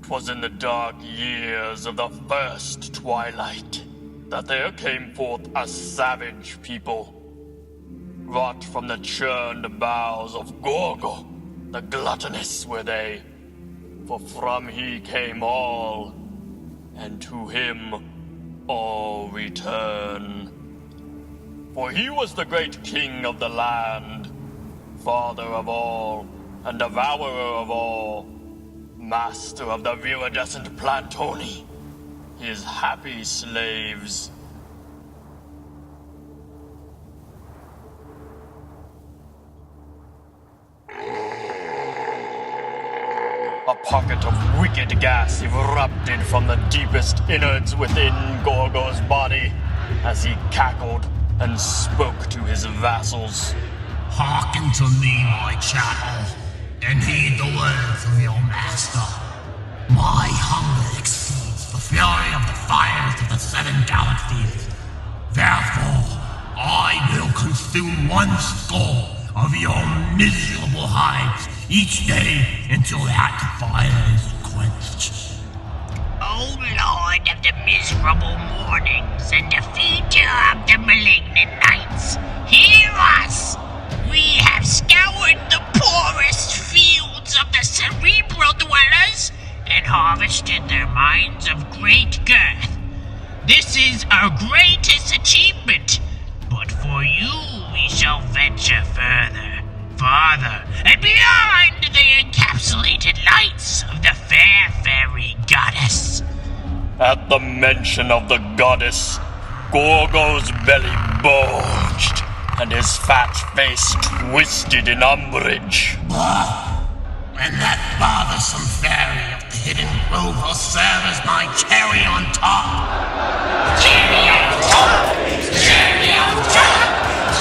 'Twas in the dark years of the first twilight that there came forth a savage people, wrought from the churned boughs of Gorgo, the gluttonous were they. For from he came all, and to him all return. For he was the great king of the land, father of all, and devourer of all, master of the viridescent Plantoni, his happy slaves. A pocket of wicked gas erupted from the deepest innards within Gorgo's body as he cackled and spoke to his vassals. Hearken to me, my chattel, and heed the words of your master. My hunger exceeds the fury of the fires of the 7 galaxies. Therefore, I will consume 1 score of your miserable hides each day until that fire is quenched. O Lord of the miserable mornings and defeater of the malignant nights, hear us! We have scoured the poorest fields of the cerebral dwellers and harvested their minds of great girth. This is our greatest achievement, but for you we shall venture further, farther, and beyond the encapsulated lights of the fair fairy goddess. At the mention of the goddess, Gorgo's belly bulged, and his fat face twisted in umbrage. And that bothersome fairy of the hidden grove will serve as my cherry on top. Cherry on top! Cherry on top!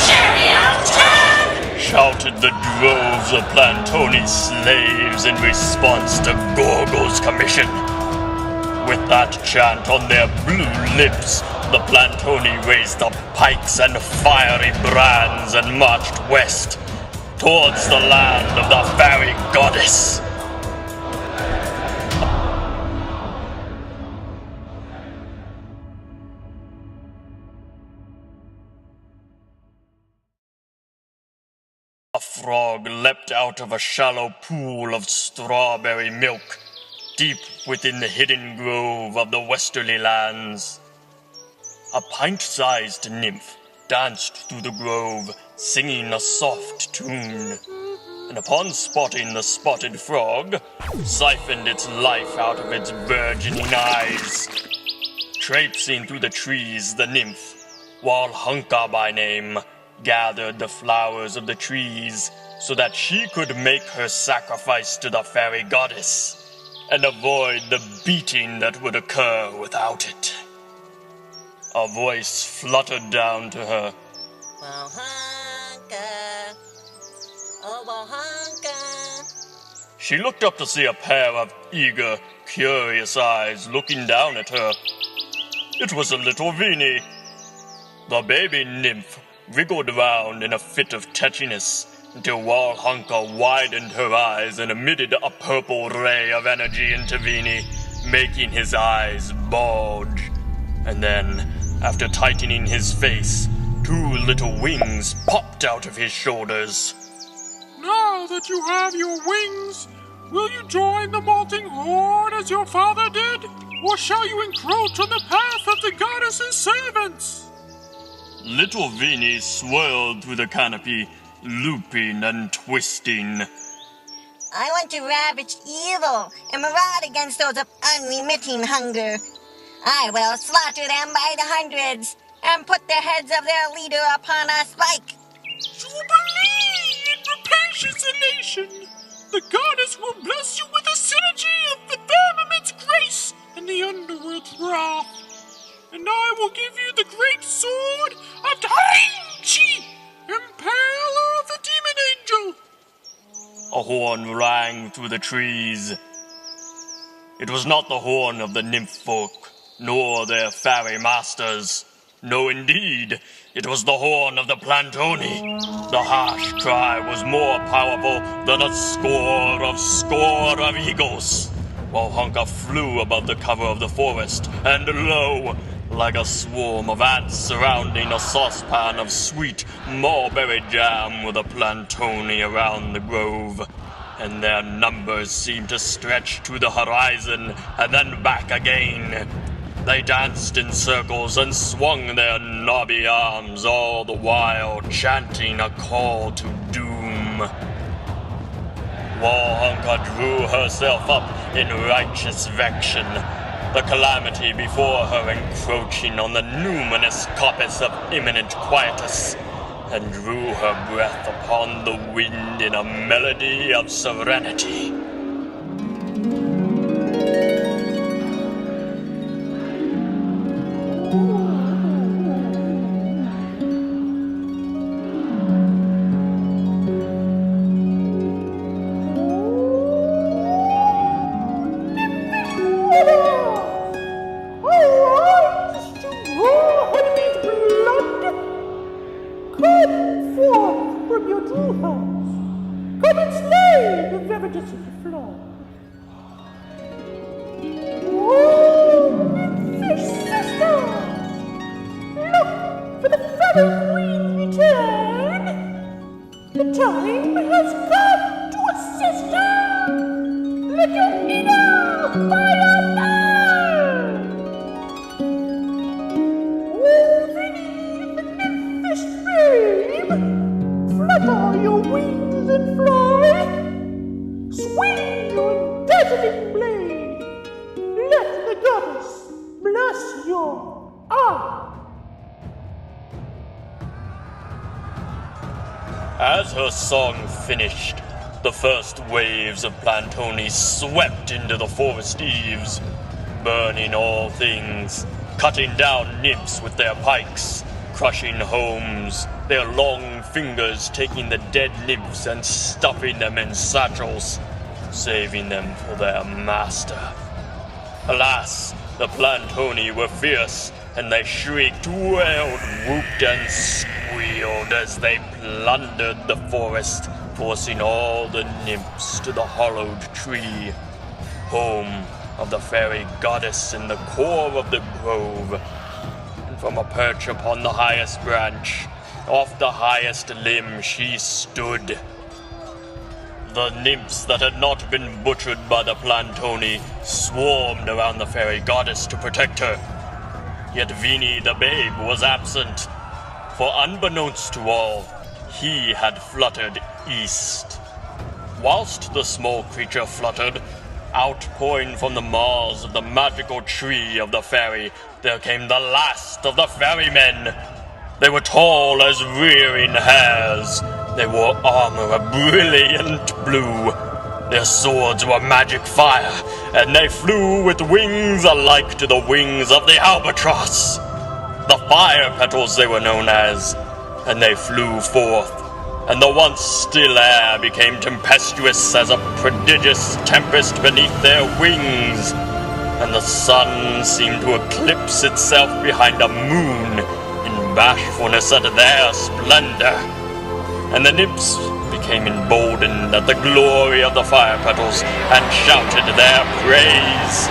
Cherry on top! Shouted the droves of Plantoni's slaves in response to Gorgo's commission. With that chant on their blue lips, the Plantoni raised up pikes and fiery brands and marched west, towards the land of the fairy goddess. A frog leapt out of a shallow pool of strawberry milk, deep within the hidden grove of the westerly lands. A pint-sized nymph danced through the grove, singing a soft tune, and upon spotting the spotted frog, siphoned its life out of its burgeoning eyes. Traipsing through the trees, the nymph, Walhunka by name, gathered the flowers of the trees so that she could make her sacrifice to the fairy goddess and avoid the beating that would occur without it. A voice fluttered down to her. Walhunka, oh Walhunka. She looked up to see a pair of eager, curious eyes looking down at her. It was a little Veenie. The baby nymph wriggled around in a fit of tetchiness until Walhunka widened her eyes and emitted a purple ray of energy into Veenie, making his eyes bulge. And then, after tightening his face, 2 little wings popped out of his shoulders. Now that you have your wings, will you join the molting horde as your father did? Or shall you encroach on the path of the goddess's servants? Little Veenie swirled through the canopy, looping and twisting. I want to ravage evil and maraud against those of unremitting hunger. I will slaughter them by the hundreds and put the heads of their leader upon a spike. Jubilee in rapacious elation! The goddess will bless you with a synergy of the firmament's grace and the underworld's wrath. And I will give you the great sword of Chi, impaler of the demon angel. A horn rang through the trees. It was not the horn of the nymph folk, nor their fairy masters. No, indeed, it was the horn of the Plantoni. The harsh cry was more powerful than a score of eagles. Wahonka flew above the cover of the forest, and lo, like a swarm of ants surrounding a saucepan of sweet mulberry jam with a plantoni around the grove, and their numbers seemed to stretch to the horizon and then back again. They danced in circles and swung their knobby arms, all the while chanting a call to doom. Wahonka drew herself up in righteous vection, the calamity before her encroaching on the numinous coppice of imminent quietus, and drew her breath upon the wind in a melody of serenity. As her song finished, the first waves of plantoni swept into the forest eaves, burning all things, cutting down nymphs with their pikes, crushing homes, their long fingers taking the dead nymphs and stuffing them in satchels, saving them for their master. Alas, the plantoni were fierce, and they shrieked, wailed, whooped, and squealed as they plundered the forest, forcing all the nymphs to the hollowed tree, home of the fairy goddess in the core of the grove. And from a perch upon the highest branch, off the highest limb she stood. The nymphs that had not been butchered by the plantoni swarmed around the fairy goddess to protect her. Yet Vini the babe was absent, for unbeknownst to all, he had fluttered east. Whilst the small creature fluttered, outpouring from the maws of the magical tree of the fairy, there came the last of the ferrymen. They were tall as rearing hares. They wore armor of brilliant blue. Their swords were magic fire, and they flew with wings alike to the wings of the albatross. The fire petals they were known as, and they flew forth, and the once still air became tempestuous as a prodigious tempest beneath their wings, and the sun seemed to eclipse itself behind a moon in bashfulness at their splendor, and the nymphs became emboldened at the glory of the fire petals and shouted their praise.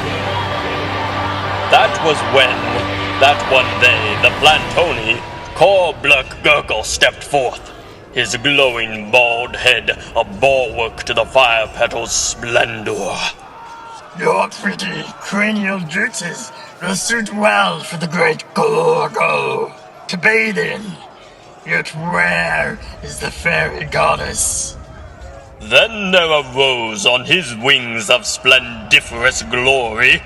That was when, that one day, the plantoni, Korbluk Gurgle, stepped forth, his glowing bald head a bulwark to the fire petals' splendor. Your pretty cranial juices will suit well for the great Gorgo to bathe in. Yet where is the fairy goddess? Then there arose on his wings of splendiferous glory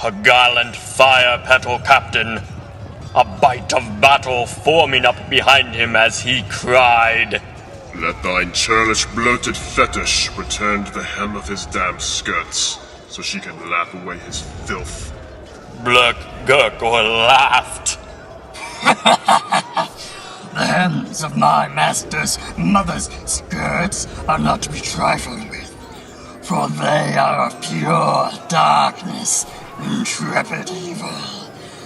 a gallant fire petal captain, a bite of battle forming up behind him as he cried, Let thine churlish bloated fetish return to the hem of his damp skirts, so she can lap away his filth. Blurk Gurgle laughed. The hems of my master's mother's skirts are not to be trifled with, for they are of pure darkness, intrepid evil,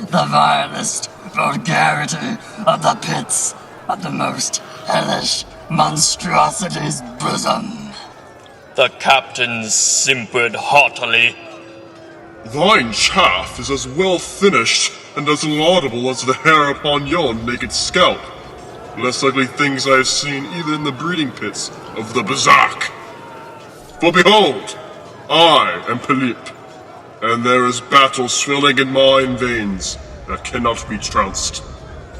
the vilest vulgarity of the pits of the most hellish monstrosity's bosom. The captain simpered haughtily, Thine chaff is as well finished and as laudable as the hair upon yon naked scalp. Less ugly things I have seen even in the breeding pits of the Berserk. For behold, I am Philippe, and there is battle swelling in mine veins that cannot be trounced.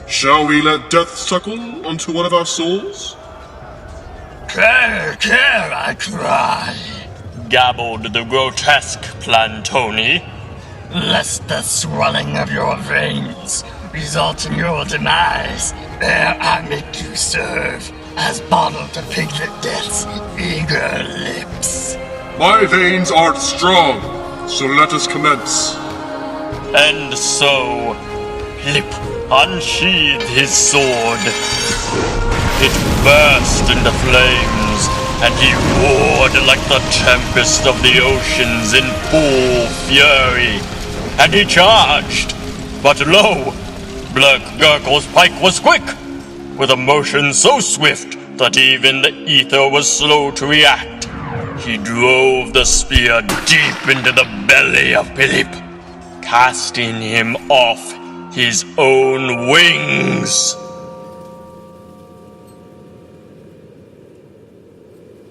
Shall we let death suckle unto one of our souls? Care, care, I cry, gabbled the grotesque Plantoni. lest the swelling of your veins result in your demise ere I make you serve as bottle to Piglet Death's eager lips. My veins aren't strong, so let us commence. And so, Lip unsheathed his sword. It burst into flames, and he roared like the tempest of the oceans in full fury. And he charged, but lo, Black Gurkle's pike was quick, with a motion so swift that even the ether was slow to react. He drove the spear deep into the belly of Philippe, casting him off his own wings.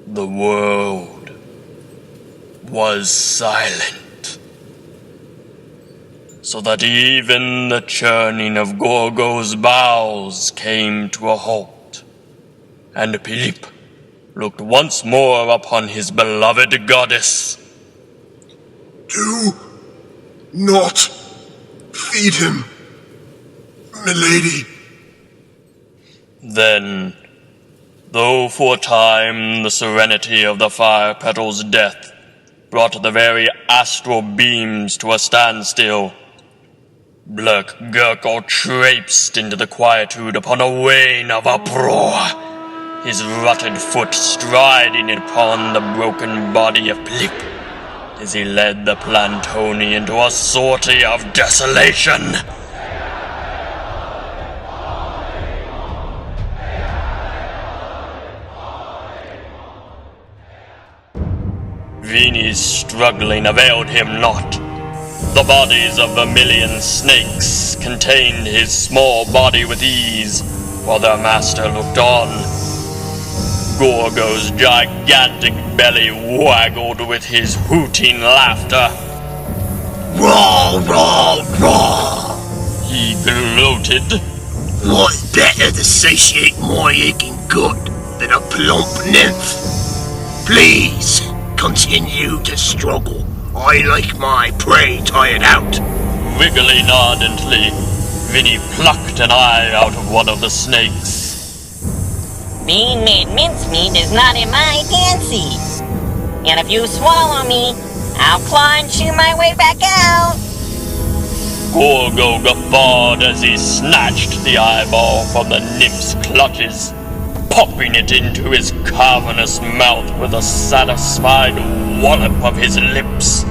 The world was silent, so that even the churning of Gorgo's bowels came to a halt, and Philippe looked once more upon his beloved goddess. Do not feed him, milady. Then, though for a time the serenity of the fire petal's death brought the very astral beams to a standstill, Black Gurkle traipsed into the quietude upon a wane of uproar, his rutted foot striding upon the broken body of Philippe as he led the Plantoni into a sortie of desolation. Vini's struggling availed him not. The bodies of vermilion snakes contained his small body with ease, while their master looked on. Gorgo's gigantic belly waggled with his hooting laughter. Raw, raw, raw! He gloated. What better to satiate my aching gut than a plump nymph? Please, continue to struggle. I like my prey tired out. Wiggling ardently, Vini plucked an eye out of one of the snakes. Being made mincemeat is not in my fancy. And if you swallow me, I'll claw and chew my way back out. Gorgo guffawed as he snatched the eyeball from the nymph's clutches, popping it into his cavernous mouth with a satisfied wallop of his lips.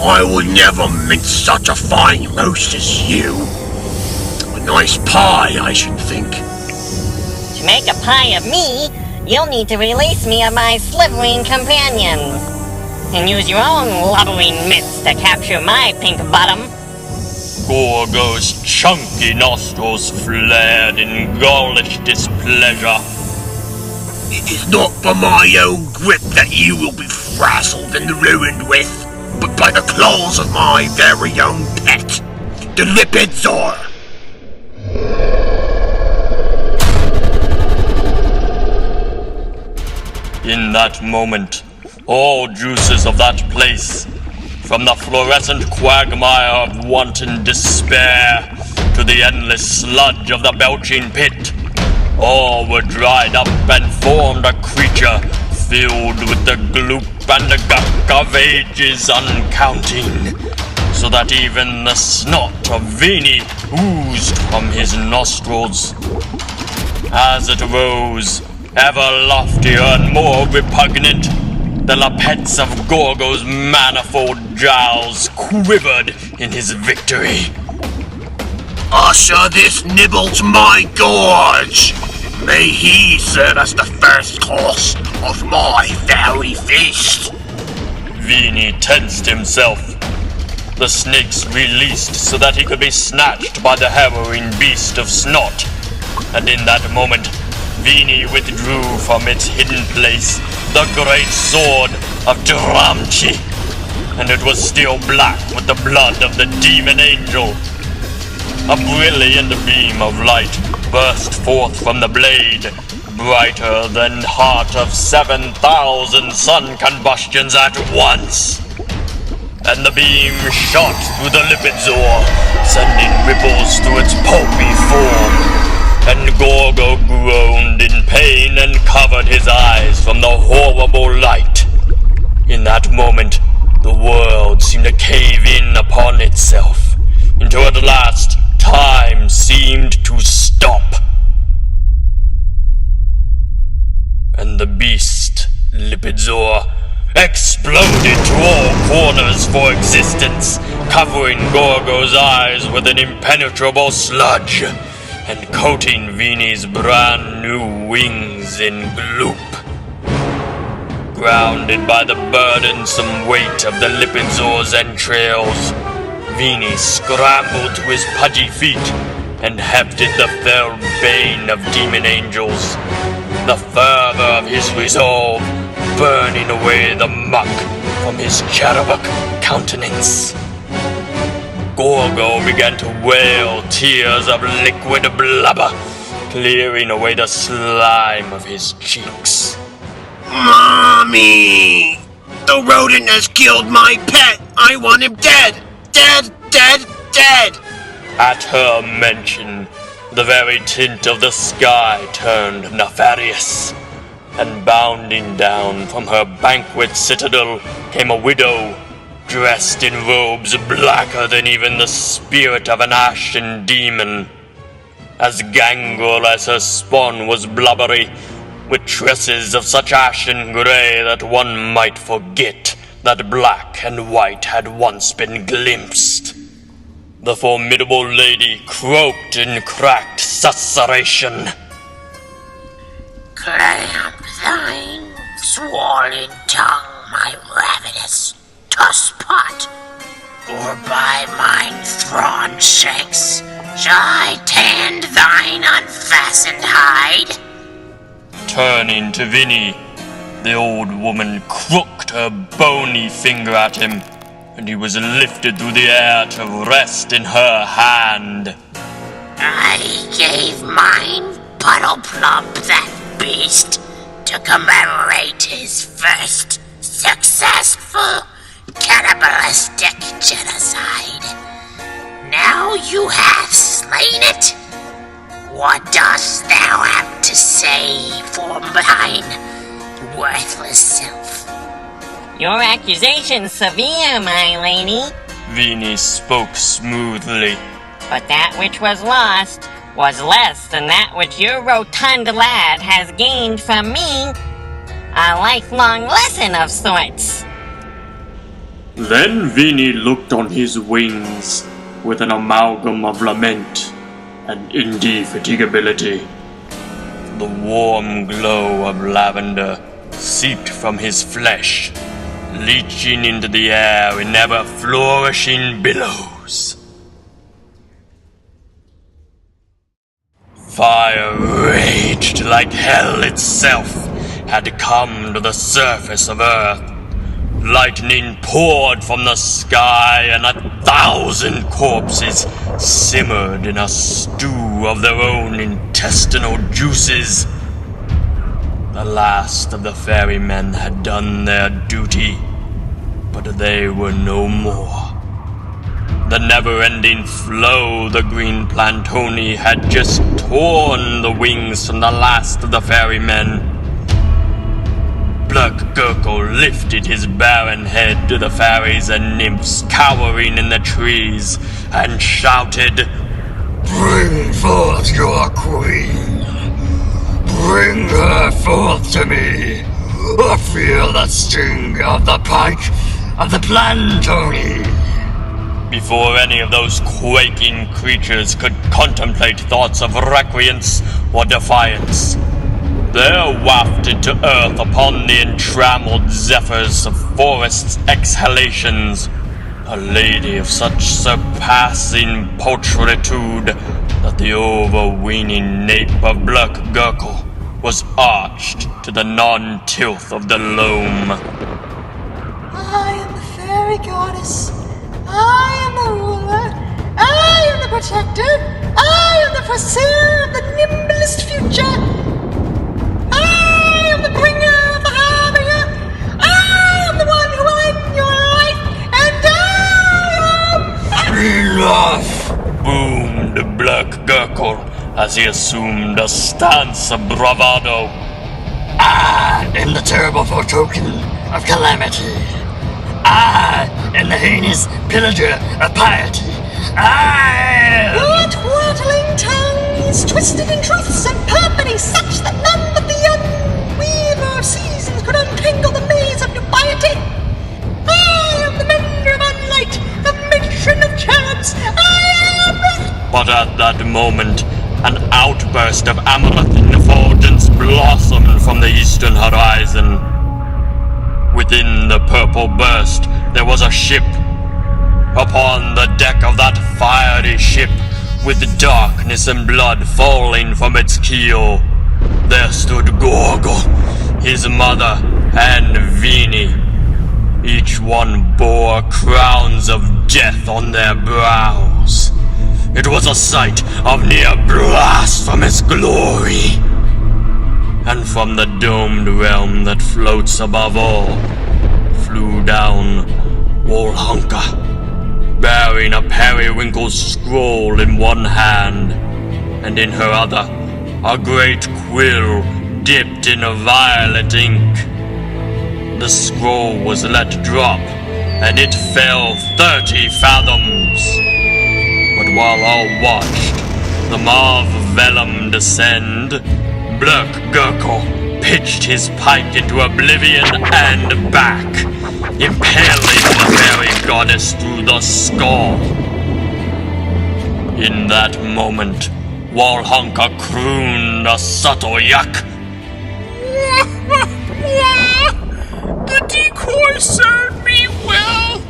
I would never mince such a fine roast as you. A nice pie, I should think. To make a pie of me, you'll need to release me of my slithering companions, and use your own lubbering mitts to capture my pink bottom. Gorgo's chunky nostrils flared in gaulish displeasure. It is not by my own grip that you will be frazzled and ruined with, but by the claws of my very own pet, the Lipidsaur. In that moment, all juices of that place, from the fluorescent quagmire of wanton despair to the endless sludge of the belching pit, all were dried up and formed a creature filled with the gloop and the guck of ages uncounting, so that even the snot of Vini oozed from his nostrils. As it rose, ever loftier and more repugnant, the lappets of Gorgo's manifold jowls quivered in his victory. Usher this nibble to my gorge. May he serve as the first course of my very feast. Vini tensed himself. the snakes released so that he could be snatched by the harrowing beast of snot. And in that moment, Vini withdrew from its hidden place the great sword of Dramchi, and it was still black with the blood of the demon angel. A brilliant beam of light burst forth from the blade, brighter than heart of 7,000 sun combustions at once. And the beam shot through the Lipidzor, sending ripples through its pulpy form. And Gorgo groaned in pain and covered his eyes from the horrible light. In that moment, the world seemed to cave in upon itself, until at last time seemed to stop. And the beast, Lipidzor, exploded to all corners for existence, covering Gorgo's eyes with an impenetrable sludge, and coating Vini's brand new wings in gloop. Grounded by the burdensome weight of the Lipidzor's entrails, Vini scrambled to his pudgy feet and hefted the fell bane of demon angels, the fervor of his resolve burning away the muck from his cherubic countenance. Gorgo began to wail tears of liquid blubber, clearing away the slime of his cheeks. Mommy! The rodent has killed my pet! I want him dead! Dead, dead, dead! At her mention, the very tint of the sky turned nefarious, and bounding down from her banquet citadel came a widow, dressed in robes blacker than even the spirit of an ashen demon. As gangrel as her spawn was blubbery, with tresses of such ashen gray that one might forget that black and white had once been glimpsed. The formidable lady croaked in cracked susurration. Clamp thine swollen tongue, my ravenous tusspot, or by mine thrawn shanks shall I tend thine unfastened hide. Turning to Vini, the old woman crooked her bony finger at him, and he was lifted through the air to rest in her hand. I gave mine puddle plump that beast to commemorate his first successful cannibalistic genocide. Now you have slain it. What dost thou have to say for thine worthless self? Your accusation's severe, my lady. Vini spoke smoothly. But that which was lost was less than that which your rotund lad has gained from me. A lifelong lesson of sorts. Then Vini looked on his wings with an amalgam of lament and indefatigability. The warm glow of lavender seeped from his flesh, leaching into the air in ever-flourishing billows. Fire raged like hell itself had come to the surface of earth. Lightning poured from the sky, and 1,000 corpses simmered in a stew of their own intestinal juices. The last of the ferrymen had done their duty, but they were no more. The never-ending flow, the green plantoni, had just torn the wings from the last of the ferrymen. Blurk Gurkle lifted his barren head to the fairies and nymphs cowering in the trees and shouted, Bring forth your queen. Bring her forth to me. I feel the sting of the pike of the plantoni. Before any of those quaking creatures could contemplate thoughts of recreance or defiance, there wafted to earth upon the entrammeled zephyrs of forest's exhalations a lady of such surpassing pulchritude that the overweening nape of Black Gurkle was arched to the non-tilth of the loam. I am the fairy goddess. I am the ruler. I am the protector. I am the foreseer of the nimblest future. I am the bringer of the harbinger. I am the one who will end your life. And I am... Enough! Boomed Black Gurkle as he assumed a stance of bravado. I am the terrible foretoken of calamity. I am the heinous pillager of piety. I am... Your twaddling tongue is twisted in truths and perfidy such that none but the young weaver of seasons could untangle the maze of dubiety. I am the mender of unlight, the matron of cherubs. I am... But at that moment, an outburst of amaranthine effulgence blossomed from the eastern horizon. Within the purple burst, there was a ship. Upon the deck of that fiery ship, with darkness and blood falling from its keel, there stood Gorgo, his mother, and Vini. Each one bore crowns of death on their brows. It was a sight of near blasphemous glory. And from the domed realm that floats above all, flew down Wolhunka, bearing a periwinkle scroll in one hand, and in her other a great quill dipped in violet ink. The scroll was let drop, and it fell 30 fathoms. But while all watched the mauve vellum descend, Black Gurkle pitched his pike into oblivion and back, impaling the fairy goddess through the skull. In that moment, Wolhunka crooned a subtle yak. The decoy served me well,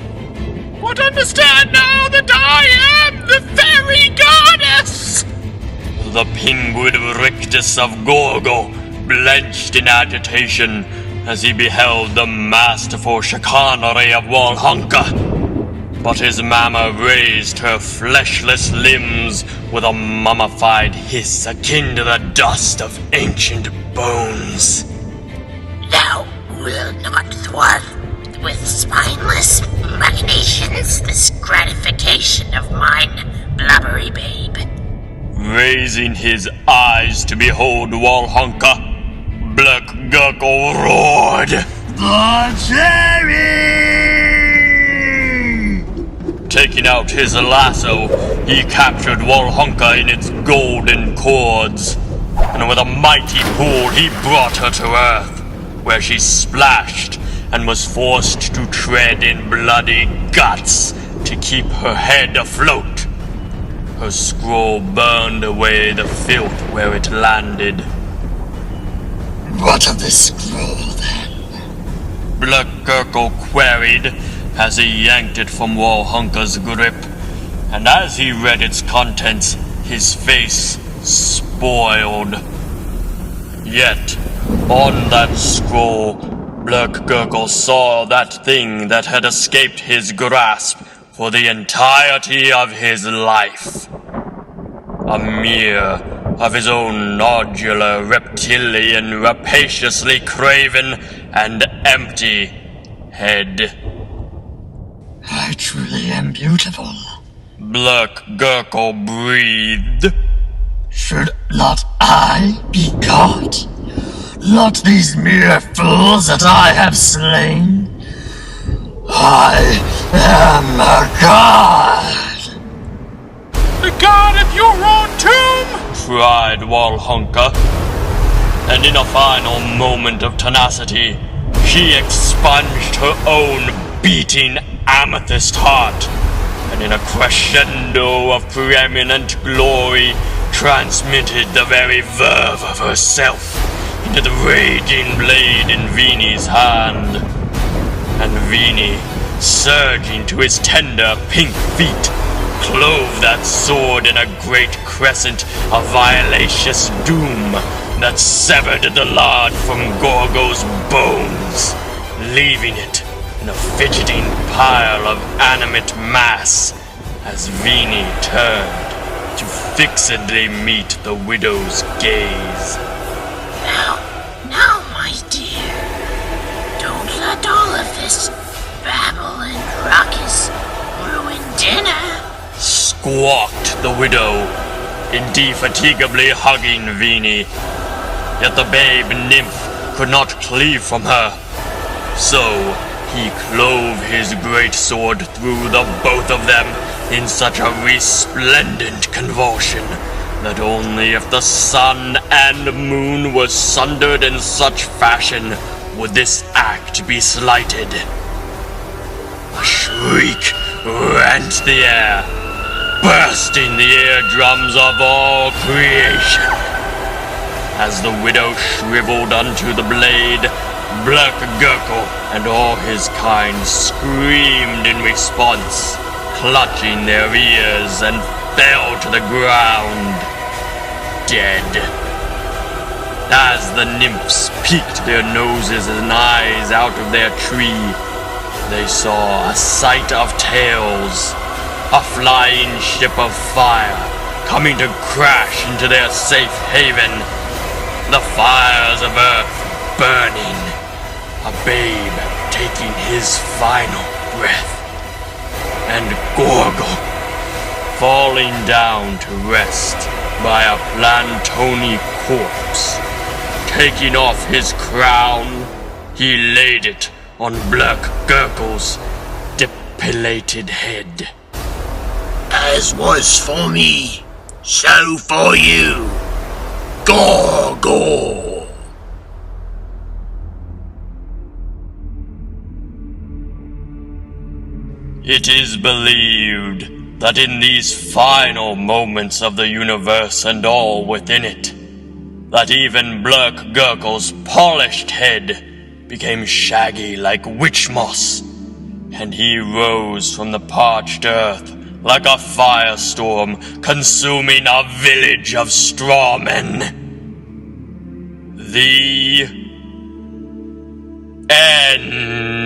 but understand now that I am the fairy goddess! The pinguid rictus of Gorgo blenched in agitation as he beheld the masterful chicanery of Wolhunka. But his mamma raised her fleshless limbs with a mummified hiss akin to the dust of ancient bones. Thou wilt not thwart with spineless machinations this gratification of mine, blubbery babe. Raising his eyes to behold Wolhunka, Black Gurkle roared. The cherry! Taking out his lasso, he captured Wolhunka in its golden cords, and with a mighty pull he brought her to earth, where she splashed and was forced to tread in bloody guts to keep her head afloat. Her scroll burned away the filth where it landed. What of this scroll, then? Black Gurkle queried as he yanked it from Wolhunka's grip, and as he read its contents, his face spoiled. Yet, on that scroll, Black Gurkle saw that thing that had escaped his grasp for the entirety of his life. A mirror of his own nodular, reptilian, rapaciously craven, and empty head. I truly am beautiful. Black Gurkle breathed. Should not I be God? Not these mere fools that I have slain? I am a god! The god of your own tomb! Cried Wolhunka, and in a final moment of tenacity, she expunged her own beating amethyst heart, and in a crescendo of preeminent glory, transmitted the very verve of herself into the raging blade in Vini's hand. And Vini, surging to his tender pink feet, clove that sword in a great crescent of violacious doom that severed the lard from Gorgo's bones, leaving it in a fidgeting pile of animate mass as Vini turned to fixedly meet the widow's gaze. Now, my dear, don't let all of this babble and ruckus ruin dinner. Squawked the widow, indefatigably hugging Vini. Yet the babe nymph could not cleave from her. So he clove his great sword through the both of them in such a resplendent convulsion that only if the sun and moon were sundered in such fashion would this act be slighted. A shriek rent the air, bursting the eardrums of all creation. As the widow shriveled unto the blade, Black Gurkle and all his kind screamed in response, clutching their ears, and fell to the ground, dead. As the nymphs peeked their noses and eyes out of their tree, they saw a sight of tales, a flying ship of fire coming to crash into their safe haven, the fires of earth burning, a babe taking his final breath, and Gorgle falling down to rest by a Plantoni corpse. Taking off his crown, he laid it on Black Gurkle's depilated head. As was for me, so for you, Gorgle. It is believed that in these final moments of the universe and all within it, that even Black Gurkle's polished head became shaggy like witch moss, and he rose from the parched earth like a firestorm consuming a village of strawmen. The end.